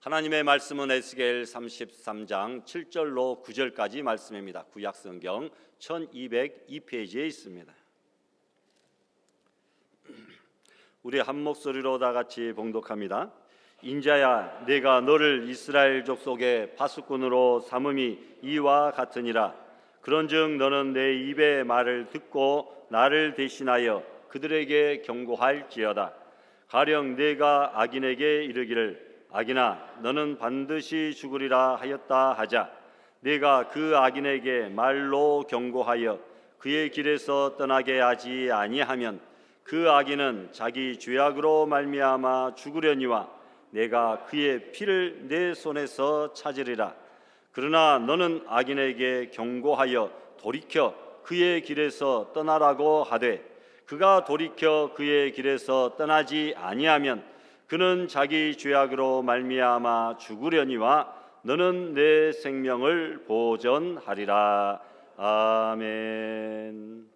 하나님의 말씀은 에스겔 33장 7절로 9절까지 말씀입니다. 구약성경 1202페이지에 있습니다. 우리 한 목소리로 다 같이 봉독합니다. 인자야, 내가 너를 이스라엘 족속의 파수꾼으로 삼음이 이와 같으니라. 그런즉 너는 내 입의 말을 듣고 나를 대신하여 그들에게 경고할지어다. 가령 내가 악인에게 이르기를 악인아, 너는 반드시 죽으리라 하였다 하자. 내가 그 악인에게 말로 경고하여 그의 길에서 떠나게 하지 아니하면 그 악인은 자기 죄악으로 말미암아 죽으려니와 내가 그의 피를 내 손에서 찾으리라. 그러나 너는 악인에게 경고하여 돌이켜 그의 길에서 떠나라고 하되 그가 돌이켜 그의 길에서 떠나지 아니하면 그는 자기 죄악으로 말미암아 죽으려니와 너는 내 생명을 보전하리라. 아멘.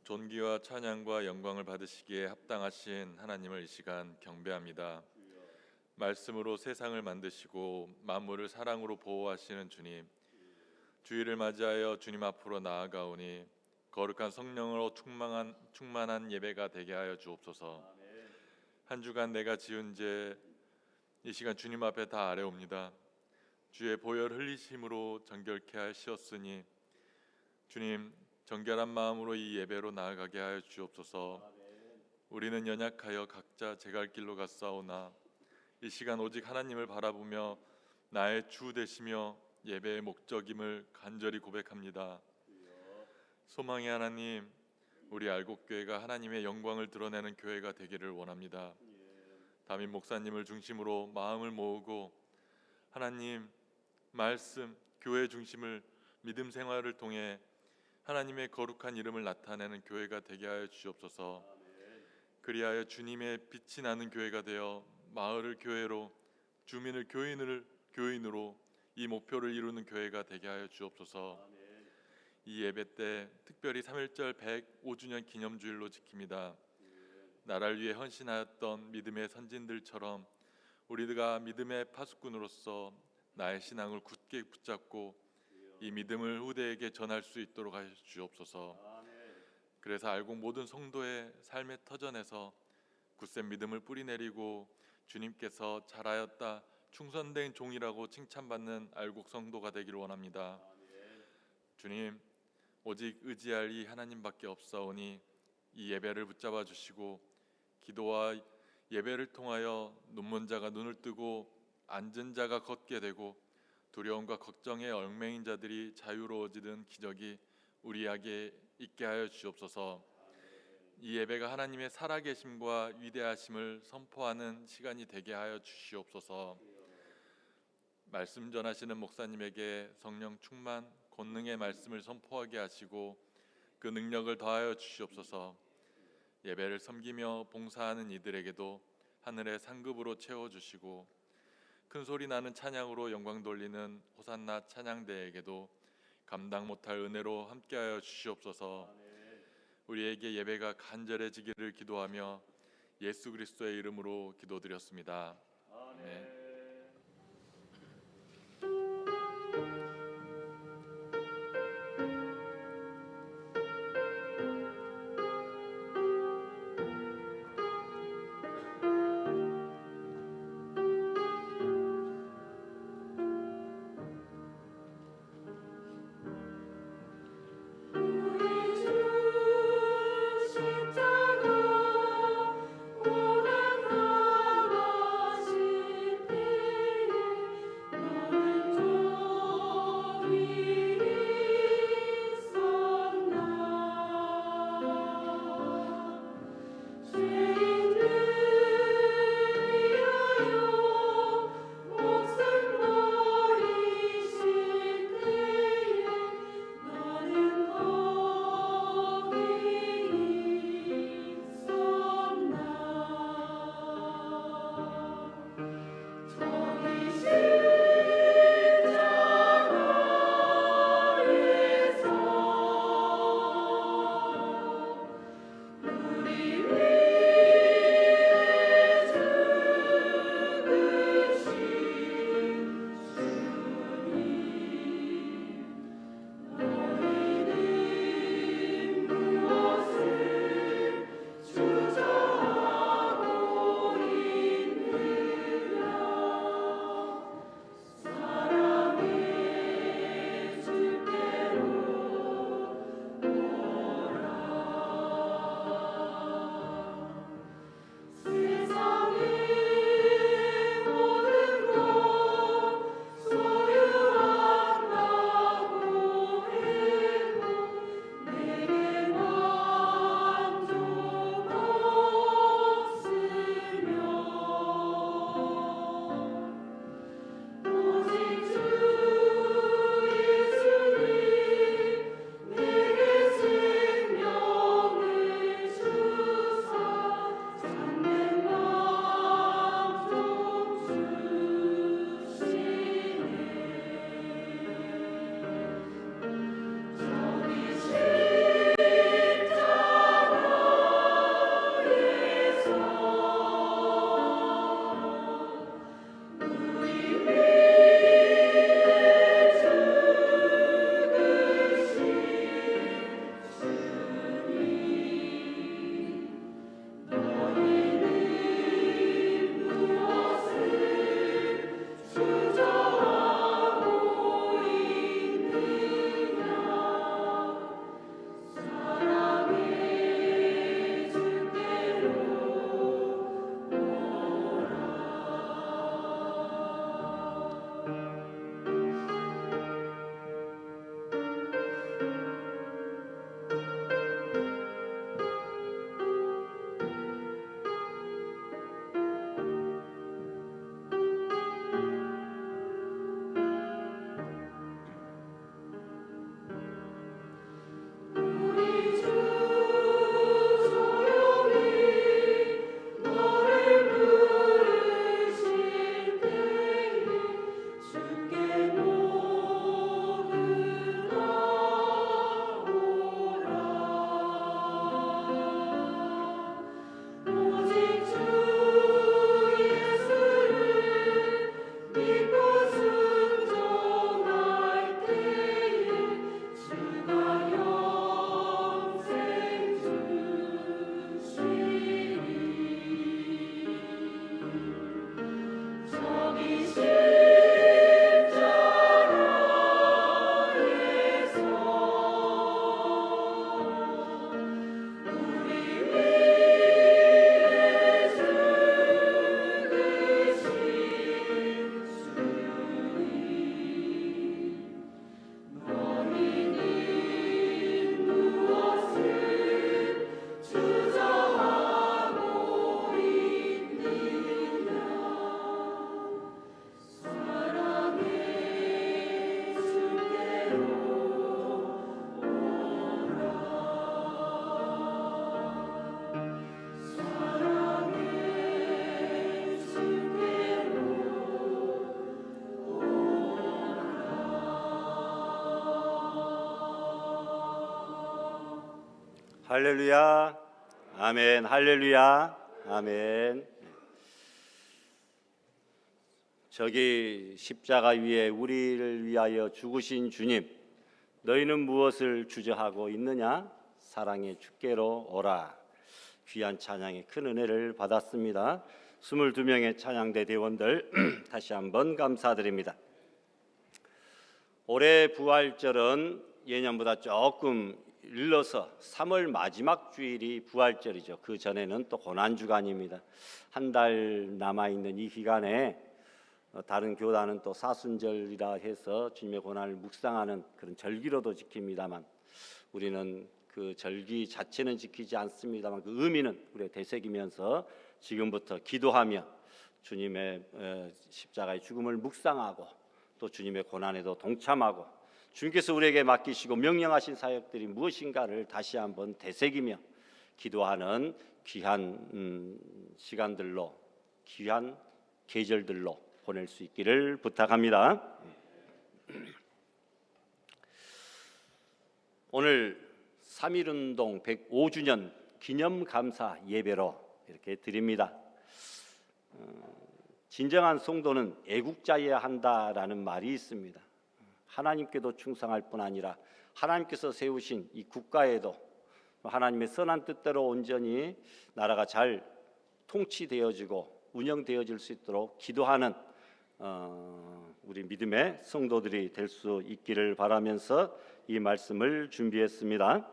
존귀와 찬양과 영광을 받으시기에 합당하신 하나님을 이 시간 경배합니다. 말씀으로 세상을 만드시고 만물을 사랑으로 보호하시는 주님, 주일을 맞이하여 주님 앞으로 나아가오니 거룩한 성령으로 충만한 예배가 되게 하여 주옵소서. 한 주간 내가 지은 죄 이 시간 주님 앞에 다 아뢰옵니다. 주의 보혈 흘리심으로 정결케 하시었으니 주님, 정결한 마음으로 이 예배로 나아가게 하여 주옵소서. 우리는 연약하여 각자 제 갈 길로 갔사오나 이 시간 오직 하나님을 바라보며 나의 주 되시며 예배의 목적임을 간절히 고백합니다. 소망의 하나님, 우리 알곡교회가 하나님의 영광을 드러내는 교회가 되기를 원합니다. 담임 목사님을 중심으로 마음을 모으고 하나님 말씀, 교회 중심을 믿음 생활을 통해 하나님의 거룩한 이름을 나타내는 교회가 되게 하여 주옵소서. 그리하여 주님의 빛이 나는 교회가 되어 마을을 교회로, 주민을 교인으로 이 목표를 이루는 교회가 되게 하여 주옵소서. 이 예배 때 특별히 3.1절 105주년 기념주일로 지킵니다. 나라를 위해 헌신하였던 믿음의 선진들처럼 우리가 믿음의 파수꾼으로서 나의 신앙을 굳게 붙잡고 이 믿음을 후대에게 전할 수 있도록 하여 주옵소서. 그래서 알곡 모든 성도의 삶의 터전에서 굳센 믿음을 뿌리내리고 주님께서 잘하였다, 충성된 종이라고 칭찬받는 알곡 성도가 되기를 원합니다. 주님, 오직 의지할 이 하나님밖에 없사오니 이 예배를 붙잡아 주시고 기도와 예배를 통하여 눈먼 자가 눈을 뜨고 앉은 자가 걷게 되고 두려움과 걱정에 얽매인 자들이 자유로워지는 기적이 우리에게 있게 하여 주옵소서. 이 예배가 하나님의 살아계심과 위대하심을 선포하는 시간이 되게 하여 주시옵소서. 말씀 전하시는 목사님에게 성령 충만, 권능의 말씀을 선포하게 하시고 그 능력을 더하여 주시옵소서. 예배를 섬기며 봉사하는 이들에게도 하늘의 상급으로 채워주시고 큰 소리 나는 찬양으로 영광 돌리는 호산나 찬양대에게도 감당 못할 은혜로 함께하여 주시옵소서. 우리에게 예배가 간절해지기를 기도하며 예수 그리스도의 이름으로 기도드렸습니다. 아멘. 십자가 고난 넘어서 할렐루야. 아멘. 할렐루야. 아멘. 저기 십자가 위에 우리를 위하여 죽으신 주님, 너희는 무엇을 주저하고 있느냐? 사랑의 주께로 오라. 귀한 찬양의 큰 은혜를 받았습니다. 22명의 찬양대 대원들 다시 한번 감사드립니다. 올해 부활절은 예년보다 조금 일러서 3월 마지막 주일이 부활절이죠. 그 전에는 또 고난주간입니다. 한 달 남아있는 이 기간에 다른 교단은 또 사순절이라 해서 주님의 고난을 묵상하는 그런 절기로도 지킵니다만 우리는 그 절기 자체는 지키지 않습니다만 그 의미는 우리가 되새기면서 지금부터 기도하며 주님의 십자가의 죽음을 묵상하고 또 주님의 고난에도 동참하고 주님께서 우리에게 맡기시고 명령하신 사역들이 무엇인가를 다시 한번 되새기며 기도하는 귀한 시간들로, 귀한 계절들로 보낼 수 있기를 부탁합니다. 오늘 3.1운동 105주년 기념감사 예배로 이렇게 드립니다. 진정한 성도는 애국자여야 한다라는 말이 있습니다. 하나님께도 충성할 뿐 아니라 하나님께서 세우신 이 국가에도 하나님의 선한 뜻대로 온전히 나라가 잘 통치되어지고 운영되어질 수 있도록 기도하는 우리 믿음의 성도들이 될 수 있기를 바라면서 이 말씀을 준비했습니다.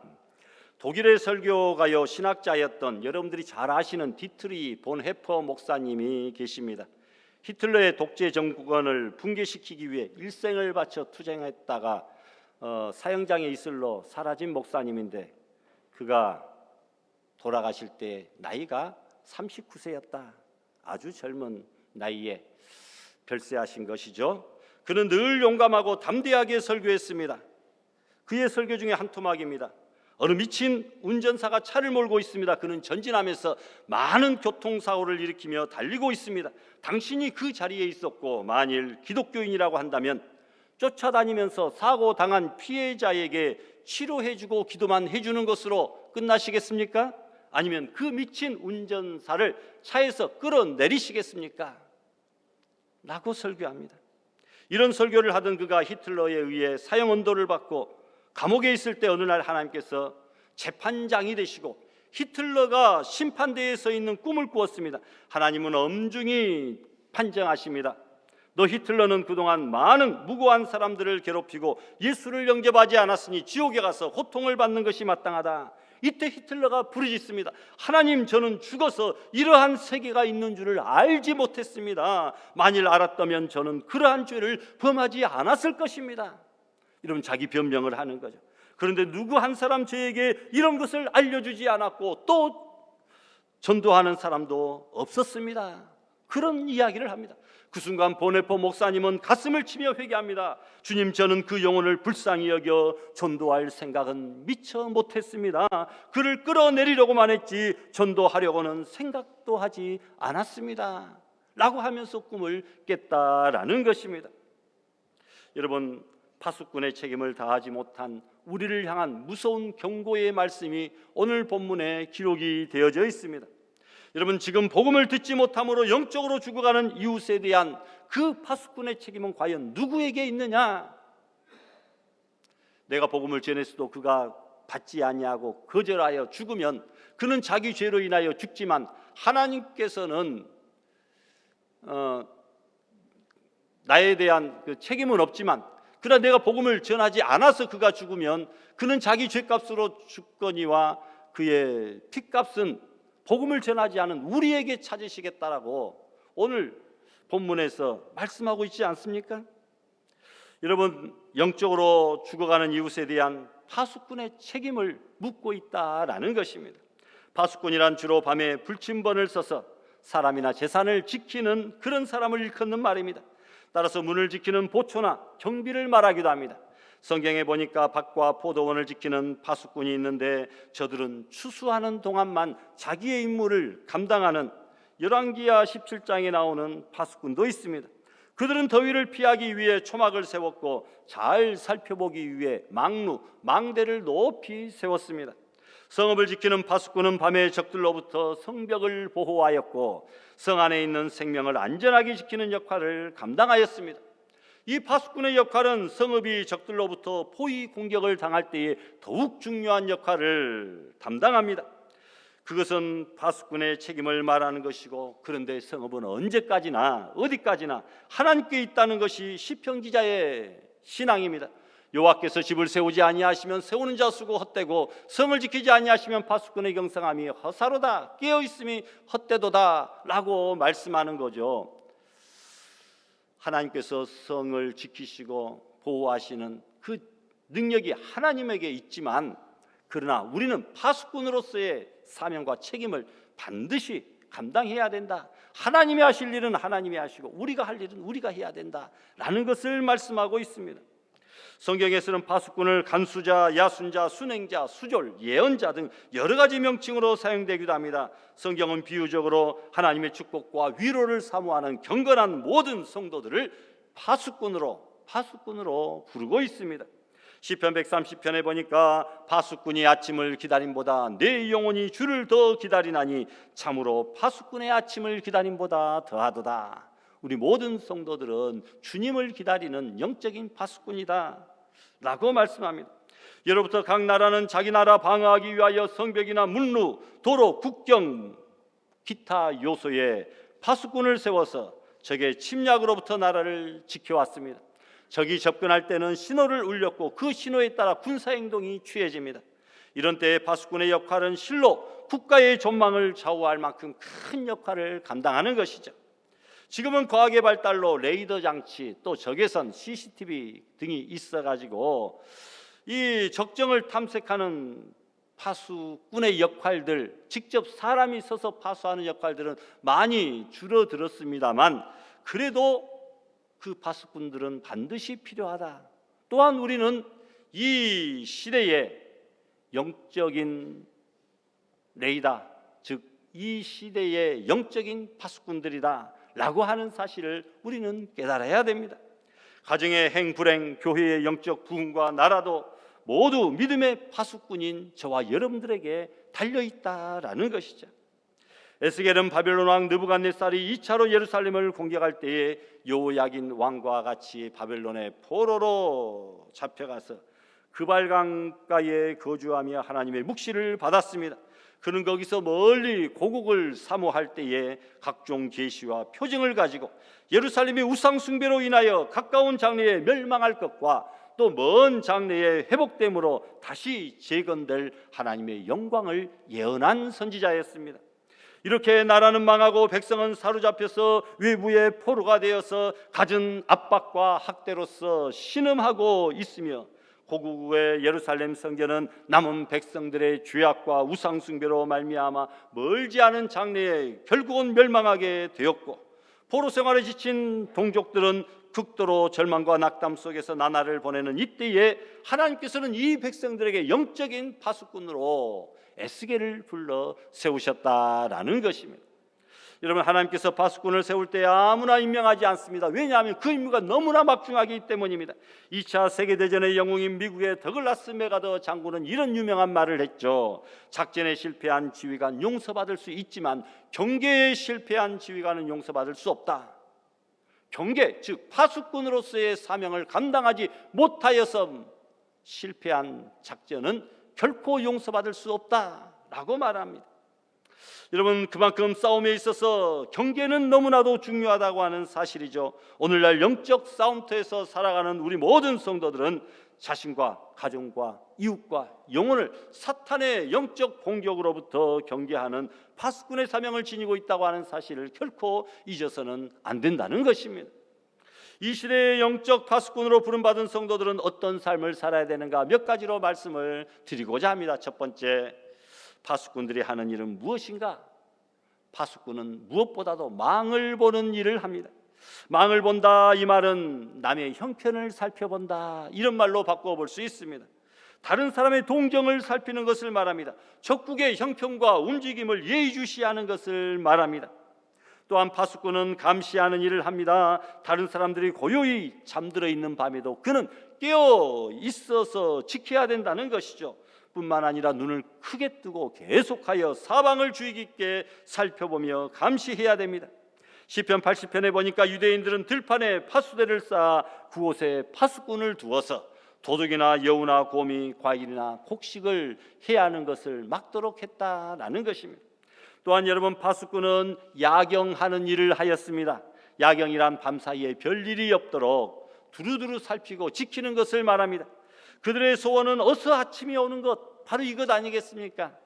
독일의 설교가요 신학자였던 여러분들이 잘 아시는 디트리 본 헤퍼 목사님이 계십니다. 히틀러의 독재 정권을 붕괴시키기 위해 일생을 바쳐 투쟁했다가 사형장에 이슬러 사라진 목사님인데 그가 돌아가실 때 나이가 39세였다. 아주 젊은 나이에 별세하신 것이죠. 그는 늘 용감하고 담대하게 설교했습니다. 그의 설교 중에 한 토막입니다. 어느 미친 운전사가 차를 몰고 있습니다. 그는 전진하면서 많은 교통사고를 일으키며 달리고 있습니다. 당신이 그 자리에 있었고 만일 기독교인이라고 한다면 쫓아다니면서 사고 당한 피해자에게 치료해주고 기도만 해주는 것으로 끝나시겠습니까? 아니면 그 미친 운전사를 차에서 끌어내리시겠습니까? 라고 설교합니다. 이런 설교를 하던 그가 히틀러에 의해 사형 언도를 받고 감옥에 있을 때 어느 날 하나님께서 재판장이 되시고 히틀러가 심판대에 서 있는 꿈을 꾸었습니다. 하나님은 엄중히 판정하십니다. 너 히틀러는 그동안 많은 무고한 사람들을 괴롭히고 예수를 영접하지 않았으니 지옥에 가서 고통을 받는 것이 마땅하다. 이때 히틀러가 부르짖습니다. 하나님, 저는 죽어서 이러한 세계가 있는 줄을 알지 못했습니다. 만일 알았다면 저는 그러한 죄를 범하지 않았을 것입니다. 이러면 자기 변명을 하는 거죠. 그런데 누구 한 사람 저에게 이런 것을 알려주지 않았고 또 전도하는 사람도 없었습니다. 그런 이야기를 합니다. 그 순간 보네포 목사님은 가슴을 치며 회개합니다. 주님, 저는 그 영혼을 불쌍히 여겨 전도할 생각은 미처 못했습니다. 그를 끌어내리려고만 했지 전도하려고는 생각도 하지 않았습니다. 라고 하면서 꿈을 깼다라는 것입니다. 여러분, 파수꾼의 책임을 다하지 못한 우리를 향한 무서운 경고의 말씀이 오늘 본문에 기록이 되어져 있습니다. 여러분, 지금 복음을 듣지 못함으로 영적으로 죽어가는 이웃에 대한 그 파수꾼의 책임은 과연 누구에게 있느냐? 내가 복음을 전했어도 그가 받지 아니하고 거절하여 죽으면 그는 자기 죄로 인하여 죽지만 하나님께서는 나에 대한 그 책임은 없지만 그러나 내가 복음을 전하지 않아서 그가 죽으면 그는 자기 죄값으로 죽거니와 그의 피값은 복음을 전하지 않은 우리에게 찾으시겠다라고 오늘 본문에서 말씀하고 있지 않습니까? 여러분, 영적으로 죽어가는 이웃에 대한 파수꾼의 책임을 묻고 있다라는 것입니다. 파수꾼이란 주로 밤에 불침번을 써서 사람이나 재산을 지키는 그런 사람을 일컫는 말입니다. 따라서 문을 지키는 보초나 경비를 말하기도 합니다. 성경에 보니까 밭과 포도원을 지키는 파수꾼이 있는데 저들은 추수하는 동안만 자기의 임무를 감당하는 열왕기하 17장에 나오는 파수꾼도 있습니다. 그들은 더위를 피하기 위해 초막을 세웠고 잘 살펴보기 위해 망루, 망대를 높이 세웠습니다. 성읍을 지키는 파수꾼은 밤에 적들로부터 성벽을 보호하였고 성 안에 있는 생명을 안전하게 지키는 역할을 감당하였습니다. 이 파수꾼의 역할은 성읍이 적들로부터 포위 공격을 당할 때에 더욱 중요한 역할을 담당합니다. 그것은 파수꾼의 책임을 말하는 것이고, 그런데 성읍은 언제까지나 어디까지나 하나님께 있다는 것이 시편 기자의 신앙입니다. 여호와께서 집을 세우지 아니하시면 세우는 자 수고 헛되고 성을 지키지 아니하시면 파수꾼의 경성함이 허사로다, 깨어있음이 헛되도다 라고 말씀하는 거죠. 하나님께서 성을 지키시고 보호하시는 그 능력이 하나님에게 있지만, 그러나 우리는 파수꾼으로서의 사명과 책임을 반드시 감당해야 된다. 하나님이 하실 일은 하나님이 하시고 우리가 할 일은 우리가 해야 된다라는 것을 말씀하고 있습니다. 성경에서는 파수꾼을 간수자, 야순자, 순행자, 수졸, 예언자 등 여러 가지 명칭으로 사용되기도 합니다. 성경은 비유적으로 하나님의 축복과 위로를 사모하는 경건한 모든 성도들을 파수꾼으로 부르고 있습니다. 시편 130편에 보니까 파수꾼이 아침을 기다림보다 내 영혼이 주를 더 기다리나니 참으로 파수꾼의 아침을 기다림보다 더하도다. 우리 모든 성도들은 주님을 기다리는 영적인 파수꾼이다 라고 말씀합니다. 예로부터 각 나라는 자기 나라 방어하기 위하여 성벽이나 문루, 도로, 국경, 기타 요소에 파수꾼을 세워서 적의 침략으로부터 나라를 지켜왔습니다. 적이 접근할 때는 신호를 울렸고 그 신호에 따라 군사행동이 취해집니다. 이런 때에 파수꾼의 역할은 실로 국가의 전망을 좌우할 만큼 큰 역할을 감당하는 것이죠. 지금은 과학의 발달로 레이더 장치, 또 적외선, CCTV 등이 있어가지고 이 적정을 탐색하는 파수꾼의 역할들, 직접 사람이 서서 파수하는 역할들은 많이 줄어들었습니다만, 그래도 그 파수꾼들은 반드시 필요하다. 또한 우리는 이 시대의 영적인 레이더, 즉 이 시대의 영적인 파수꾼들이다 라고 하는 사실을 우리는 깨달아야 됩니다. 가정의 행불행, 교회의 영적 부흥과 나라도 모두 믿음의 파수꾼인 저와 여러분들에게 달려있다라는 것이죠. 에스겔은 바벨론 왕 느부갓네살이 2차로 예루살렘을 공격할 때에 여호야긴 왕과 같이 바벨론의 포로로 잡혀가서 그발강가에 거주하며 하나님의 묵시를 받았습니다. 그는 거기서 멀리 고국을 사모할 때에 각종 계시와 표징을 가지고 예루살렘이 우상 숭배로 인하여 가까운 장래에 멸망할 것과 또 먼 장래에 회복됨으로 다시 재건될 하나님의 영광을 예언한 선지자였습니다. 이렇게 나라는 망하고 백성은 사로잡혀서 외부의 포로가 되어서 갖은 압박과 학대로서 신음하고 있으며, 고국의 예루살렘 성전은 남은 백성들의 죄악과 우상 숭배로 말미암아 멀지 않은 장래에 결국은 멸망하게 되었고, 포로 생활에 지친 동족들은 극도로 절망과 낙담 속에서 나날을 보내는 이때에 하나님께서는 이 백성들에게 영적인 파수꾼으로 에스겔을 불러 세우셨다라는 것입니다. 여러분, 하나님께서 파수꾼을 세울 때 아무나 임명하지 않습니다. 왜냐하면 그 임무가 너무나 막중하기 때문입니다. 2차 세계대전의 영웅인 미국의 더글라스 메가더 장군은 이런 유명한 말을 했죠. 작전에 실패한 지휘관 용서받을 수 있지만 경계에 실패한 지휘관은 용서받을 수 없다. 경계, 즉 파수꾼으로서의 사명을 감당하지 못하여서 실패한 작전은 결코 용서받을 수 없다라고 말합니다. 여러분, 그만큼 싸움에 있어서 경계는 너무나도 중요하다고 하는 사실이죠. 오늘날 영적 싸움터에서 살아가는 우리 모든 성도들은 자신과 가정과 이웃과 영혼을 사탄의 영적 공격으로부터 경계하는 파수꾼의 사명을 지니고 있다고 하는 사실을 결코 잊어서는 안 된다는 것입니다. 이 시대의 영적 파수꾼으로 부름받은 성도들은 어떤 삶을 살아야 되는가 몇 가지로 말씀을 드리고자 합니다. 첫 번째, 파수꾼들이 하는 일은 무엇인가? 파수꾼은 무엇보다도 망을 보는 일을 합니다. 망을 본다, 이 말은 남의 형편을 살펴본다, 이런 말로 바꿔볼 수 있습니다. 다른 사람의 동정을 살피는 것을 말합니다. 적국의 형편과 움직임을 예의주시하는 것을 말합니다. 또한 파수꾼은 감시하는 일을 합니다. 다른 사람들이 고요히 잠들어 있는 밤에도 그는 깨어 있어서 지켜야 된다는 것이죠. 뿐만 아니라 눈을 크게 뜨고 계속하여 사방을 주의 깊게 살펴보며 감시해야 됩니다. 시편 80편에 보니까 유대인들은 들판에 파수대를 쌓아 그곳에 파수꾼을 두어서 도둑이나 여우나 곰이 과일이나 곡식을 해야 하는 것을 막도록 했다라는 것입니다. 또한 여러분, 파수꾼은 야경하는 일을 하였습니다. 야경이란 밤사이에 별일이 없도록 두루두루 살피고 지키는 것을 말합니다. 그들의 소원은 어서 아침이 오는 것, 바로 이것 아니겠습니까?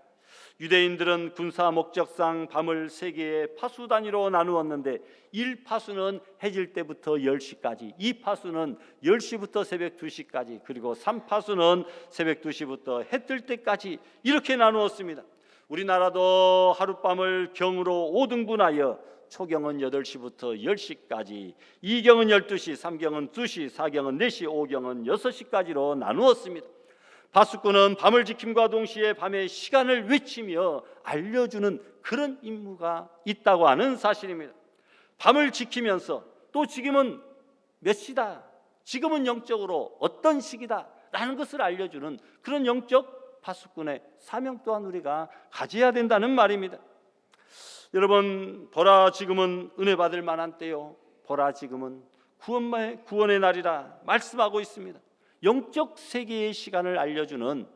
유대인들은 군사 목적상 밤을 3개의 파수 단위로 나누었는데 1파수는 해질 때부터 10시까지, 2파수는 10시부터 새벽 2시까지, 그리고 3파수는 새벽 2시부터 해 뜰 때까지 이렇게 나누었습니다. 우리나라도 하룻밤을 경으로 5등분하여 초경은 8시부터 10시까지, 2경은 12시, 3경은 2시, 4경은 4시, 5경은 6시까지로 나누었습니다. 파수꾼은 밤을 지킴과 동시에 밤의 시간을 외치며 알려주는 그런 임무가 있다고 하는 사실입니다. 밤을 지키면서 또 지금은 몇 시다, 지금은 영적으로 어떤 시기다 라는 것을 알려주는 그런 영적 파수꾼의 사명 또한 우리가 가져야 된다는 말입니다. 여러분, 보라 지금은 은혜 받을 만한 때요, 보라 지금은 구원의 날이라 말씀하고 있습니다. 영적 세계의 시간을 알려주는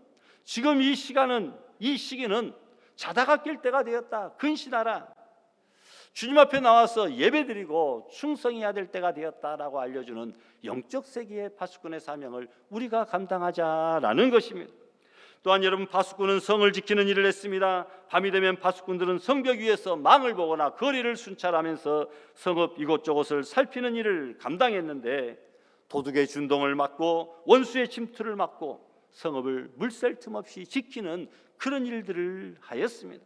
지금 이 시간은, 이 시기는 자다가 깰 때가 되었다, 근신하라, 주님 앞에 나와서 예배드리고 충성해야 될 때가 되었다라고 알려주는 영적 세계의 파수꾼의 사명을 우리가 감당하자라는 것입니다. 또한 여러분, 파수꾼은 성을 지키는 일을 했습니다. 밤이 되면 파수꾼들은 성벽 위에서 망을 보거나 거리를 순찰하면서 성읍 이곳저곳을 살피는 일을 감당했는데, 도둑의 준동을 막고 원수의 침투를 막고 성읍을 물샐 틈 없이 지키는 그런 일들을 하였습니다.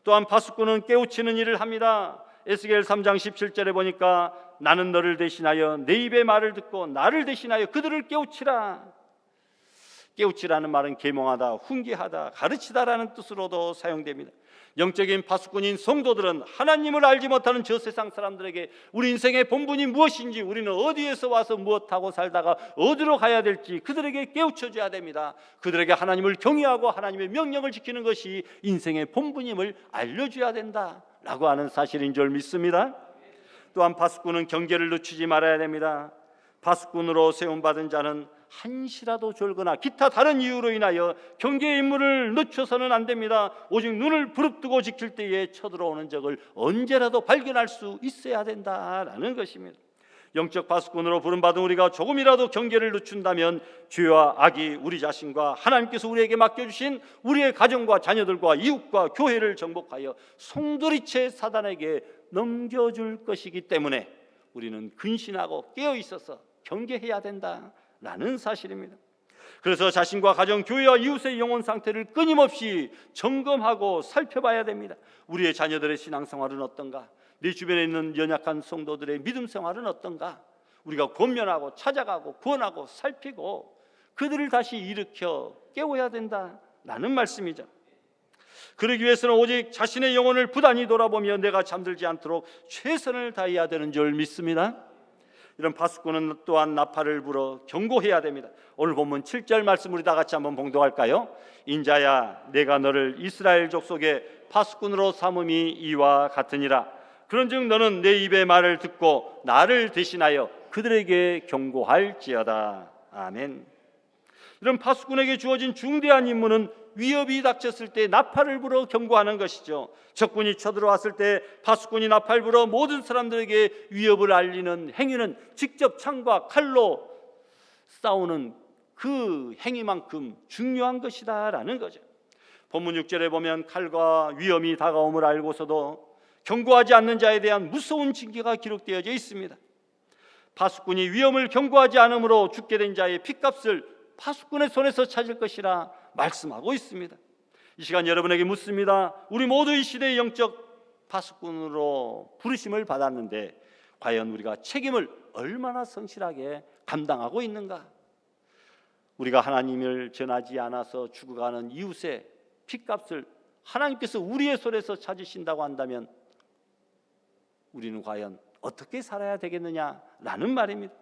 또한 파수꾼은 깨우치는 일을 합니다. 에스겔 3장 17절에 보니까 나는 너를 대신하여 내 입의 말을 듣고 나를 대신하여 그들을 깨우치라. 깨우치라는 말은 계명하다, 훈계하다, 가르치다라는 뜻으로도 사용됩니다. 영적인 파수꾼인 성도들은 하나님을 알지 못하는 저 세상 사람들에게 우리 인생의 본분이 무엇인지, 우리는 어디에서 와서 무엇하고 살다가 어디로 가야 될지 그들에게 깨우쳐줘야 됩니다. 그들에게 하나님을 경외하고 하나님의 명령을 지키는 것이 인생의 본분임을 알려줘야 된다라고 하는 사실인 줄 믿습니다. 또한 파수꾼은 경계를 늦추지 말아야 됩니다. 파수꾼으로 세움받은 자는 한시라도 졸거나 기타 다른 이유로 인하여 경계의 임무를 늦춰서는 안 됩니다. 오직 눈을 부릅뜨고 지킬 때에 쳐들어오는 적을 언제라도 발견할 수 있어야 된다라는 것입니다. 영적 파수꾼으로 부름받은 우리가 조금이라도 경계를 늦춘다면 죄와 악이 우리 자신과 하나님께서 우리에게 맡겨주신 우리의 가정과 자녀들과 이웃과 교회를 정복하여 송두리째 사단에게 넘겨줄 것이기 때문에 우리는 근신하고 깨어 있어서 경계해야 된다라는 사실입니다. 그래서 자신과 가정, 교회와 이웃의 영혼 상태를 끊임없이 점검하고 살펴봐야 됩니다. 우리의 자녀들의 신앙생활은 어떤가? 내 주변에 있는 연약한 성도들의 믿음 생활은 어떤가? 우리가 권면하고 찾아가고 구원하고 살피고 그들을 다시 일으켜 깨워야 된다라는 말씀이죠. 그러기 위해서는 오직 자신의 영혼을 부단히 돌아보며 내가 잠들지 않도록 최선을 다해야 되는 줄 믿습니다. 이런 파수꾼은 또한 나팔을 불어 경고해야 됩니다. 오늘 본문 7절 말씀 우리 다 같이 한번 봉독할까요? 인자야, 내가 너를 이스라엘 족속의 파수꾼으로 삼음이 이와 같으니라. 그런즉 너는 내 입의 말을 듣고 나를 대신하여 그들에게 경고할지어다. 아멘. 이런 파수꾼에게 주어진 중대한 임무는 위협이 닥쳤을 때 나팔을 불어 경고하는 것이죠. 적군이 쳐들어왔을 때 파수꾼이 나팔 불어 모든 사람들에게 위협을 알리는 행위는 직접 창과 칼로 싸우는 그 행위만큼 중요한 것이다라는 거죠. 본문 6절에 보면 칼과 위험이 다가옴을 알고서도 경고하지 않는 자에 대한 무서운 징계가 기록되어져 있습니다. 파수꾼이 위험을 경고하지 않으므로 죽게 된 자의 핏값을 파수꾼의 손에서 찾을 것이라 말씀하고 있습니다. 이 시간 여러분에게 묻습니다. 우리 모두 이 시대의 영적 파수꾼으로 부르심을 받았는데 과연 우리가 책임을 얼마나 성실하게 감당하고 있는가? 우리가 하나님을 전하지 않아서 죽어가는 이웃의 핏값을 하나님께서 우리의 손에서 찾으신다고 한다면 우리는 과연 어떻게 살아야 되겠느냐라는 말입니다.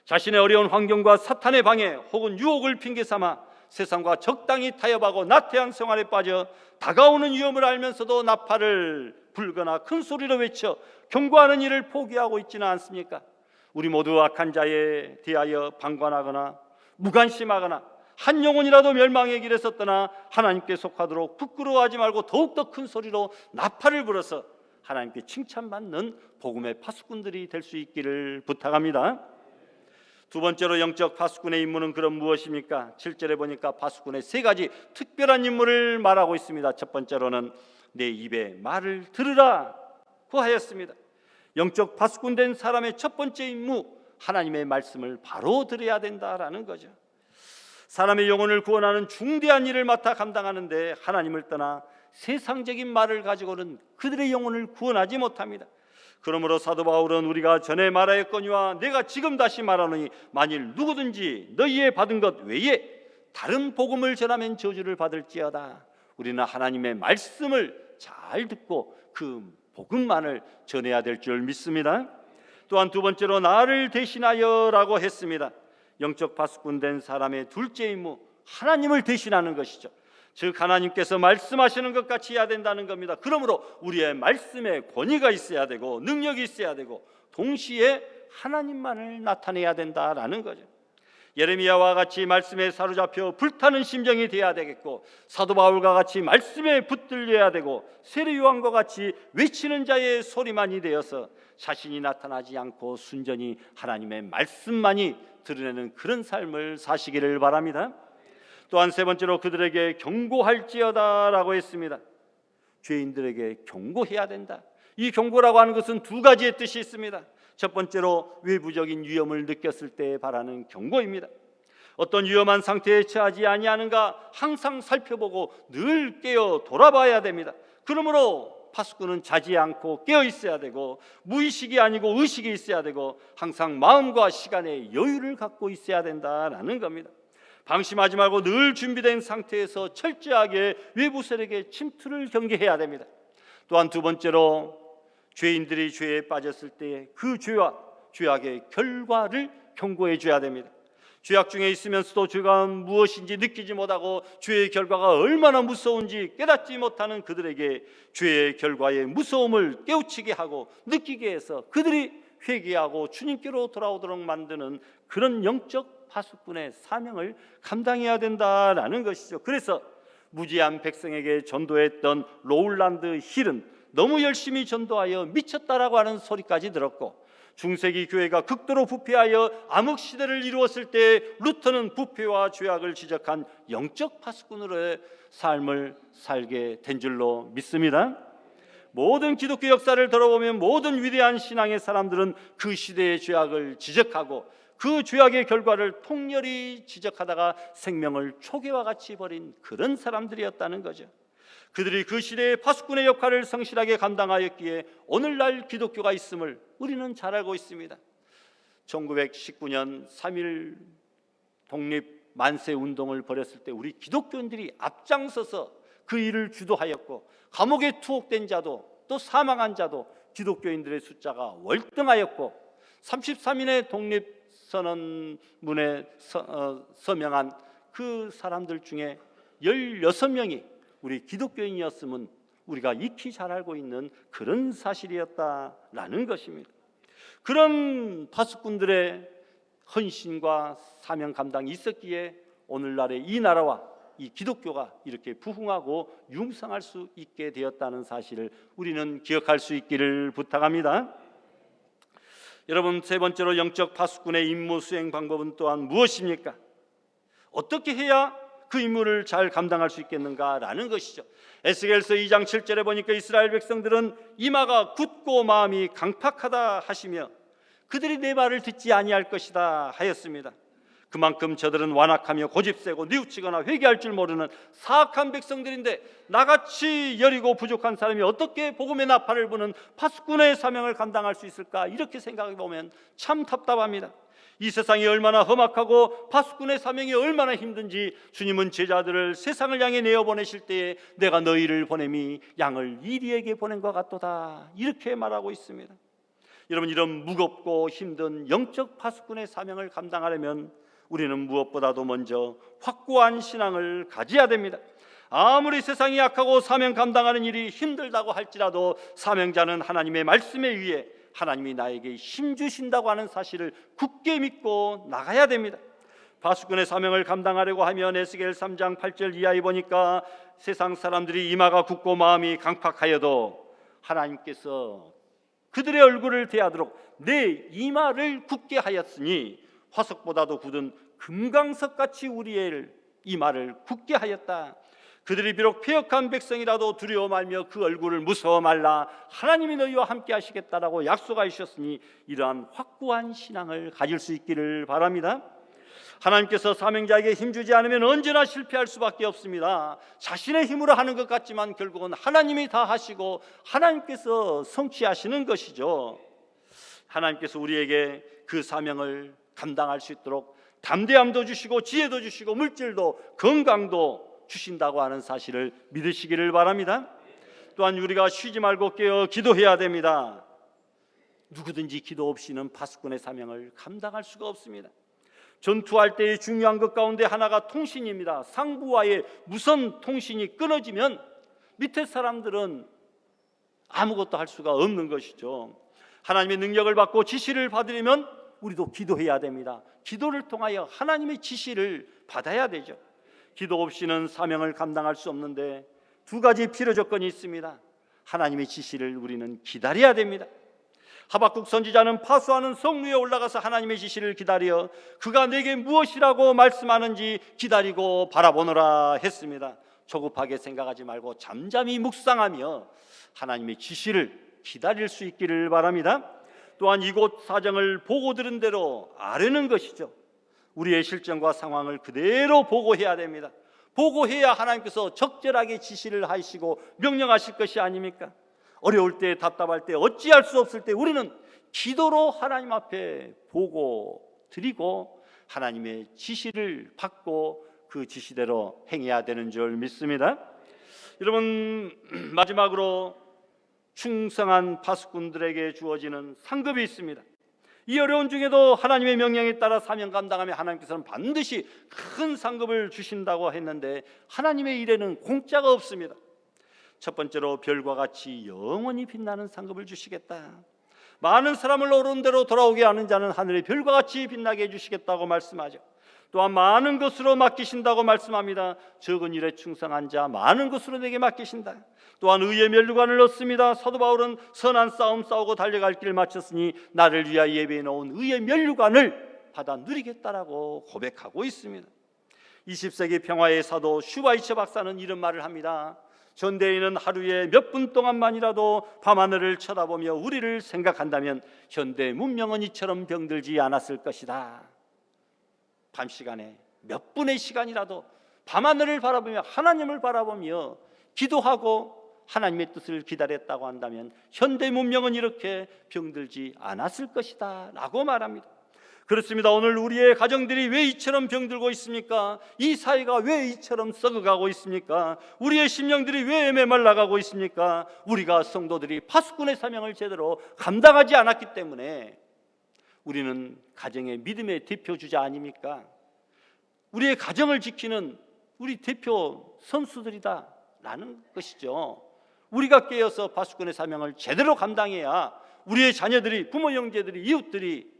자신의 어려운 환경과 사탄의 방해 혹은 유혹을 핑계 삼아 세상과 적당히 타협하고 나태한 생활에 빠져 다가오는 위험을 알면서도 나팔을 불거나 큰 소리로 외쳐 경고하는 일을 포기하고 있지는 않습니까? 우리 모두 악한 자에 대하여 방관하거나 무관심하거나 한 영혼이라도 멸망의 길에서 떠나 하나님께 속하도록 부끄러워하지 말고 더욱더 큰 소리로 나팔을 불어서 하나님께 칭찬받는 복음의 파수꾼들이 될 수 있기를 부탁합니다. 두 번째로 영적 파수꾼의 임무는 그럼 무엇입니까? 7절에 보니까 파수꾼의 세 가지 특별한 임무를 말하고 있습니다. 첫 번째로는 내 입에 말을 들으라고 하였습니다. 영적 파수꾼 된 사람의 첫 번째 임무, 하나님의 말씀을 바로 들어야 된다라는 거죠. 사람의 영혼을 구원하는 중대한 일을 맡아 감당하는데 하나님을 떠나 세상적인 말을 가지고는 그들의 영혼을 구원하지 못합니다. 그러므로 사도 바울은 우리가 전에 말하였거니와 내가 지금 다시 말하노니 만일 누구든지 너희의 받은 것 외에 다른 복음을 전하면 저주를 받을지어다. 우리는 하나님의 말씀을 잘 듣고 그 복음만을 전해야 될 줄 믿습니다. 또한 두 번째로 나를 대신하여라고 했습니다. 영적 파수꾼 된 사람의 둘째 임무, 하나님을 대신하는 것이죠. 즉 하나님께서 말씀하시는 것 같이 해야 된다는 겁니다. 그러므로 우리의 말씀에 권위가 있어야 되고 능력이 있어야 되고 동시에 하나님만을 나타내야 된다라는 거죠. 예레미야와 같이 말씀에 사로잡혀 불타는 심정이 되어야 되겠고, 사도 바울과 같이 말씀에 붙들려야 되고, 세례 요한과 같이 외치는 자의 소리만이 되어서 자신이 나타나지 않고 순전히 하나님의 말씀만이 드러내는 그런 삶을 사시기를 바랍니다. 또한 세 번째로 그들에게 경고할지어다라고 했습니다. 죄인들에게 경고해야 된다. 이 경고라고 하는 것은 두 가지의 뜻이 있습니다. 첫 번째로 외부적인 위험을 느꼈을 때 바라는 경고입니다. 어떤 위험한 상태에 처하지 아니하는가 항상 살펴보고 늘 깨어 돌아봐야 됩니다. 그러므로 파수꾼은 자지 않고 깨어 있어야 되고, 무의식이 아니고 의식이 있어야 되고, 항상 마음과 시간의 여유를 갖고 있어야 된다라는 겁니다. 방심하지 말고 늘 준비된 상태에서 철저하게 외부 세력의 침투를 경계해야 됩니다. 또한 두 번째로 죄인들이 죄에 빠졌을 때 그 죄와 죄악의 결과를 경고해 줘야 됩니다. 죄악 중에 있으면서도 죄가 무엇인지 느끼지 못하고 죄의 결과가 얼마나 무서운지 깨닫지 못하는 그들에게 죄의 결과의 무서움을 깨우치게 하고 느끼게 해서 그들이 회개하고 주님께로 돌아오도록 만드는 그런 영적 파수꾼의 사명을 감당해야 된다라는 것이죠. 그래서 무지한 백성에게 전도했던 로울란드 힐은 너무 열심히 전도하여 미쳤다라고 하는 소리까지 들었고, 중세기 교회가 극도로 부패하여 암흑시대를 이루었을 때 루터는 부패와 죄악을 지적한 영적 파수꾼으로의 삶을 살게 된 줄로 믿습니다. 모든 기독교 역사를 돌아보면 모든 위대한 신앙의 사람들은 그 시대의 죄악을 지적하고 그 죄악의 결과를 통렬히 지적하다가 생명을 초계와 같이 버린 그런 사람들이었다는 거죠. 그들이 그 시대의 파수꾼의 역할을 성실하게 감당하였기에 오늘날 기독교가 있음을 우리는 잘 알고 있습니다. 1919년 3.1 독립 만세 운동을 벌였을 때 우리 기독교인들이 앞장서서 그 일을 주도하였고, 감옥에 투옥된 자도 또 사망한 자도 기독교인들의 숫자가 월등하였고, 33인의 독립선언문에 서명한 그 사람들 중에 16명이 우리 기독교인이었음은 우리가 익히 잘 알고 있는 그런 사실이었다라는 것입니다. 그런 파수꾼들의 헌신과 사명 감당이 있었기에 오늘날의 이 나라와 이 기독교가 이렇게 부흥하고 융성할 수 있게 되었다는 사실을 우리는 기억할 수 있기를 부탁합니다. 여러분, 세 번째로 영적 파수꾼의 임무 수행 방법은 또한 무엇입니까? 어떻게 해야 그 임무를 잘 감당할 수 있겠는가라는 것이죠. 에스겔서 2장 7절에 보니까 이스라엘 백성들은 이마가 굳고 마음이 강팍하다 하시며 그들이 내 말을 듣지 아니할 것이다 하였습니다. 그만큼 저들은 완악하며 고집세고 뉘우치거나 회개할 줄 모르는 사악한 백성들인데, 나같이 여리고 부족한 사람이 어떻게 복음의 나팔을 부는 파수꾼의 사명을 감당할 수 있을까? 이렇게 생각해 보면 참 답답합니다. 이 세상이 얼마나 험악하고 파수꾼의 사명이 얼마나 힘든지 주님은 제자들을 세상을 향해 내어보내실 때에 내가 너희를 보냄이 양을 이리에게 보낸 것 같도다, 이렇게 말하고 있습니다. 여러분, 이런 무겁고 힘든 영적 파수꾼의 사명을 감당하려면 우리는 무엇보다도 먼저 확고한 신앙을 가져야 됩니다. 아무리 세상이 약하고 사명 감당하는 일이 힘들다고 할지라도 사명자는 하나님의 말씀에 의해 하나님이 나에게 힘 주신다고 하는 사실을 굳게 믿고 나가야 됩니다. 파수꾼의 사명을 감당하려고 하면 에스겔 3장 8절 이하에 보니까 세상 사람들이 이마가 굳고 마음이 강팍하여도 하나님께서 그들의 얼굴을 대하도록 내 이마를 굳게 하였으니 화석보다도 굳은 금강석같이 우리의 이마를 굳게 하였다. 그들이 비록 패역한 백성이라도 두려워 말며 그 얼굴을 무서워 말라. 하나님이 너희와 함께 하시겠다라고 약속하셨으니 이러한 확고한 신앙을 가질 수 있기를 바랍니다. 하나님께서 사명자에게 힘주지 않으면 언제나 실패할 수밖에 없습니다. 자신의 힘으로 하는 것 같지만 결국은 하나님이 다 하시고 하나님께서 성취하시는 것이죠. 하나님께서 우리에게 그 사명을 감당할 수 있도록 담대함도 주시고 지혜도 주시고 물질도 건강도 주신다고 하는 사실을 믿으시기를 바랍니다. 또한 우리가 쉬지 말고 깨어 기도해야 됩니다. 누구든지 기도 없이는 파수꾼의 사명을 감당할 수가 없습니다. 전투할 때의 중요한 것 가운데 하나가 통신입니다. 상부와의 무선 통신이 끊어지면 밑에 사람들은 아무것도 할 수가 없는 것이죠. 하나님의 능력을 받고 지시를 받으려면 우리도 기도해야 됩니다. 기도를 통하여 하나님의 지시를 받아야 되죠. 기도 없이는 사명을 감당할 수 없는데 두 가지 필요 조건이 있습니다. 하나님의 지시를 우리는 기다려야 됩니다. 하박국 선지자는 파수하는 성 위에 올라가서 하나님의 지시를 기다려 그가 내게 무엇이라고 말씀하는지 기다리고 바라보노라 했습니다. 조급하게 생각하지 말고 잠잠히 묵상하며 하나님의 지시를 기다릴 수 있기를 바랍니다. 또한 이곳 사정을 보고 들은 대로 아뢰는 것이죠. 우리의 실정과 상황을 그대로 보고해야 됩니다. 보고해야 하나님께서 적절하게 지시를 하시고 명령하실 것이 아닙니까? 어려울 때, 답답할 때, 어찌할 수 없을 때 우리는 기도로 하나님 앞에 보고 드리고 하나님의 지시를 받고 그 지시대로 행해야 되는 줄 믿습니다. 여러분, 마지막으로 충성한 파수꾼들에게 주어지는 상급이 있습니다. 이 어려운 중에도 하나님의 명령에 따라 사명 감당하며 하나님께서는 반드시 큰 상급을 주신다고 했는데 하나님의 일에는 공짜가 없습니다. 첫 번째로 별과 같이 영원히 빛나는 상급을 주시겠다. 많은 사람을 옳은 대로 돌아오게 하는 자는 하늘의 별과 같이 빛나게 해주시겠다고 말씀하죠. 또한 많은 것으로 맡기신다고 말씀합니다. 적은 일에 충성한 자 많은 것으로 내게 맡기신다. 또한 의의 면류관을 얻습니다. 사도 바울은 선한 싸움 싸우고 달려갈 길을 마쳤으니 나를 위하여 예배해 놓은 의의 면류관을 받아 누리겠다라고 고백하고 있습니다. 20세기 평화의 사도 슈바이처 박사는 이런 말을 합니다. 현대인은 하루에 몇 분 동안만이라도 밤하늘을 쳐다보며 우리를 생각한다면 현대 문명은 이처럼 병들지 않았을 것이다. 밤 시간에 몇 분의 시간이라도 밤하늘을 바라보며 하나님을 바라보며 기도하고 하나님의 뜻을 기다렸다고 한다면 현대 문명은 이렇게 병들지 않았을 것이다 라고 말합니다. 그렇습니다. 오늘 우리의 가정들이 왜 이처럼 병들고 있습니까? 이 사회가 왜 이처럼 썩어가고 있습니까? 우리의 심령들이 왜 메말라가고 있습니까? 우리가 성도들이 파수꾼의 사명을 제대로 감당하지 않았기 때문에 우리는 가정의 믿음의 대표주자 아닙니까? 우리의 가정을 지키는 우리 대표 선수들이다 라는 것이죠. 우리가 깨어서 파수꾼의 사명을 제대로 감당해야 우리의 자녀들이, 부모 형제들이, 이웃들이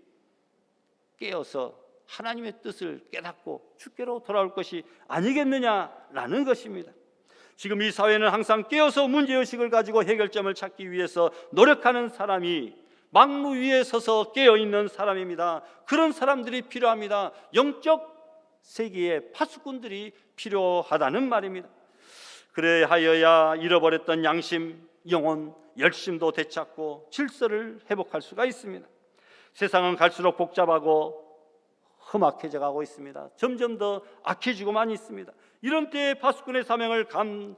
깨어서 하나님의 뜻을 깨닫고 주께로 돌아올 것이 아니겠느냐라는 것입니다. 지금 이 사회는 항상 깨어서 문제의식을 가지고 해결점을 찾기 위해서 노력하는 사람이 막루 위에 서서 깨어있는 사람입니다. 그런 사람들이 필요합니다. 영적 세계의 파수꾼들이 필요하다는 말입니다. 그래야 하여야 잃어버렸던 양심, 영혼, 열심도 되찾고 질서를 회복할 수가 있습니다. 세상은 갈수록 복잡하고 험악해져 가고 있습니다. 점점 더 악해지고만 있습니다. 이런 때에 파수꾼의 사명을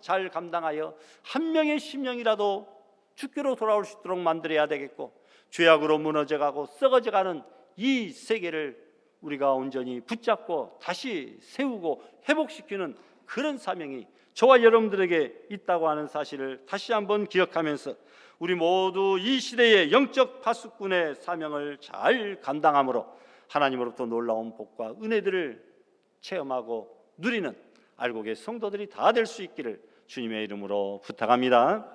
잘 감당하여 한 명의 심령이라도 주께로 돌아올 수 있도록 만들어야 되겠고, 죄악으로 무너져가고 썩어져가는 이 세계를 우리가 온전히 붙잡고 다시 세우고 회복시키는 그런 사명이 저와 여러분들에게 있다고 하는 사실을 다시 한번 기억하면서 우리 모두 이 시대의 영적 파수꾼의 사명을 잘 감당함으로 하나님으로부터 놀라운 복과 은혜들을 체험하고 누리는 알곡의 성도들이 다 될 수 있기를 주님의 이름으로 부탁합니다.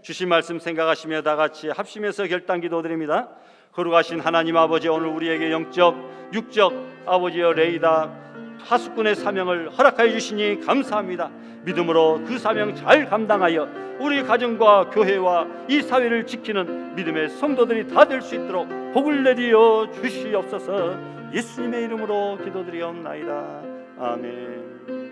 주신 말씀 생각하시며 다 같이 합심해서 결단 기도드립니다. 거룩하신 하나님 아버지, 오늘 우리에게 영적, 육적 아버지여 레이다 하수꾼의 사명을 허락하여 주시니 감사합니다. 믿음으로 그 사명 잘 감당하여 우리 가정과 교회와 이 사회를 지키는 믿음의 성도들이 다 될 수 있도록 복을 내리어 주시옵소서. 예수님의 이름으로 기도드리옵나이다. 아멘.